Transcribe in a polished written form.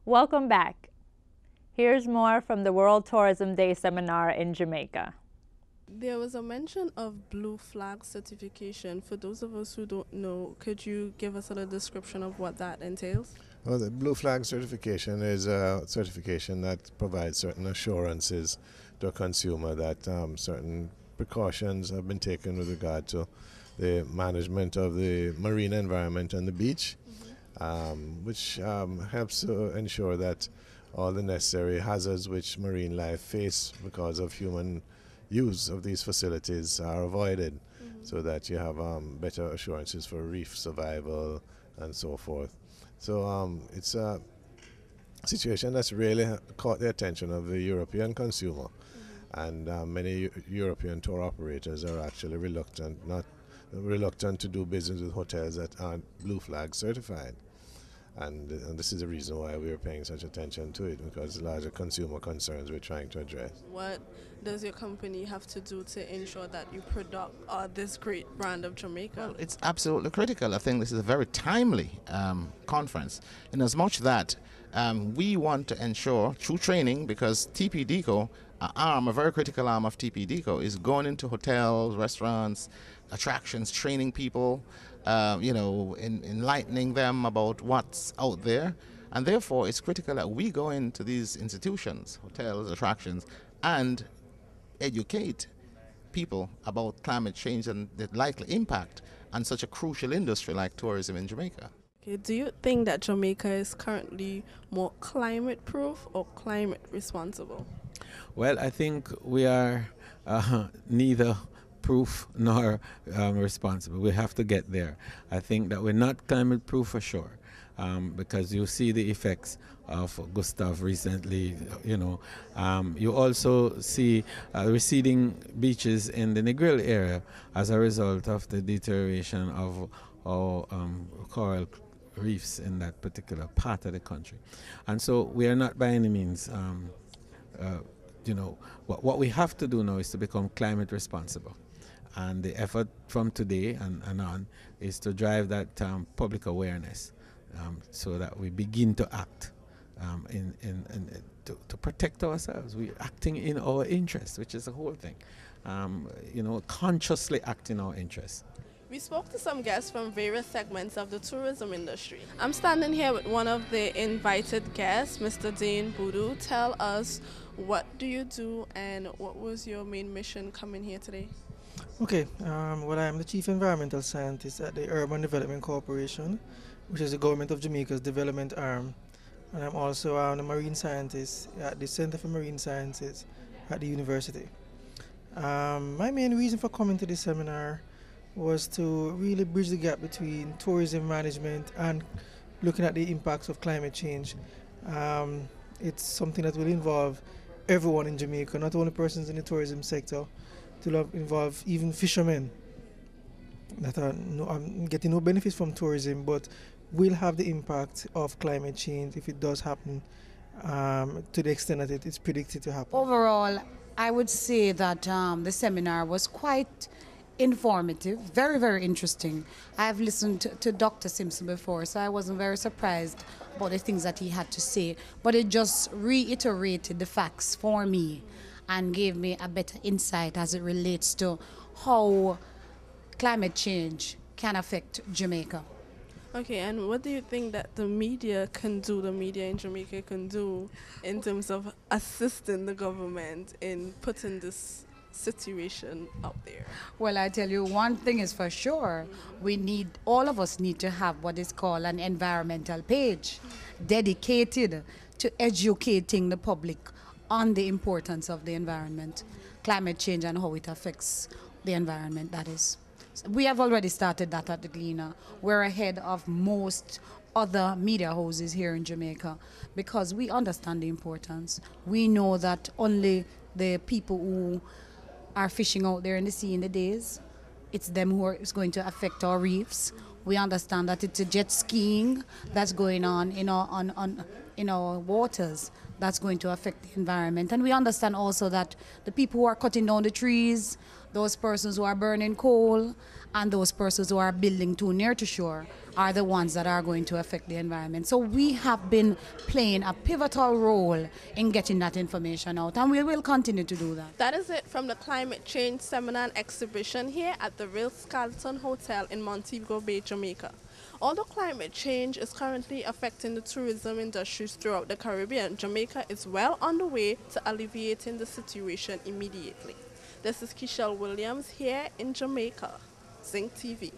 Welcome back. Here's more from the World Tourism Day seminar in Jamaica. There was a mention of blue flag certification. For those of us who don't know, could you give us a little description of what that entails? Well, the blue flag certification is a certification that provides certain assurances to a consumer that certain precautions have been taken with regard to the management of the marine environment and the beach, which helps to ensure that all the necessary hazards which marine life face because of human use of these facilities are avoided, so that you have better assurances for reef survival and so forth. So it's a situation that's really caught the attention of the European consumer, and many European tour operators are actually reluctant to do business with hotels that aren't blue flag certified. And this is the reason why we are paying such attention to it, because larger consumer concerns we're trying to address. What does your company have to do to ensure that you product this great brand of Jamaica? Well, it's absolutely critical. I think this is a very timely conference, in as much that we want to ensure through training, because TP.2, a very critical arm of TP.2, is going into hotels, restaurants, attractions, training people, enlightening them about what's out there. And therefore, it's critical that we go into these institutions, hotels, attractions, and educate people about climate change and the likely impact on such a crucial industry like tourism in Jamaica. Okay, do you think that Jamaica is currently more climate proof or climate responsible? Well, I think we are neither proof nor responsible. We have to get there. I think that we're not climate proof for sure, because you see the effects of Gustav recently. You also see receding beaches in the Negril area as a result of the deterioration of coral reefs in that particular part of the country. And so we are not by any means what we have to do now is to become climate responsible. And the effort from today and on is to drive that public awareness, so that we begin to act to protect ourselves. We're acting in our interests, which is the whole thing. Consciously act in our interests. We spoke to some guests from various segments of the tourism industry. I'm standing here with one of the invited guests, Mr. Pt.2. Tell us, what do you do and what was your main mission coming here today? Okay, well, I am the Chief Environmental Scientist at the Urban Development Corporation, which is the Government of Jamaica's development arm. And I'm also a marine scientist at the Center for Marine Sciences at the university. My main reason for coming to this seminar was to really bridge the gap between tourism management and looking at the impacts of climate change. It's something that will involve everyone in Jamaica, not only persons in the tourism sector. To involve even fishermen that are getting no benefits from tourism, but will have the impact of climate change if it does happen, to the extent that it is predicted to happen. Overall, I would say that the seminar was quite informative, very, very interesting. I've listened to Dr. Simpson before, so I wasn't very surprised about the things that he had to say, but it just reiterated the facts for me and gave me a better insight as it relates to how climate change can affect Jamaica. Okay, and what do you think that the media in Jamaica can do in terms of assisting the government in putting this situation out there? Well, I tell you, one thing is for sure, all of us need to have what is called an environmental page dedicated to educating the public on the importance of the environment, climate change and how it affects the environment, that is. We have already started that at the Gleaner. We're ahead of most other media houses here in Jamaica because we understand the importance. We know that only the people who are fishing out there in the sea in the days, it's them who is going to affect our reefs. We understand that it's a jet skiing that's going on in our waters that's going to affect the environment. And we understand also that the people who are cutting down the trees, those persons who are burning coal and those persons who are building too near to shore are the ones that are going to affect the environment. So we have been playing a pivotal role in getting that information out, and we will continue to do that. That is it from the Climate Change Seminar and Exhibition here at the Ritz-Carlton Hotel in Montego Bay, Jamaica. Although climate change is currently affecting the tourism industries throughout the Caribbean, Jamaica is well on the way to alleviating the situation immediately. This is Kishelle Williams here in Jamaica, ZYNC TV.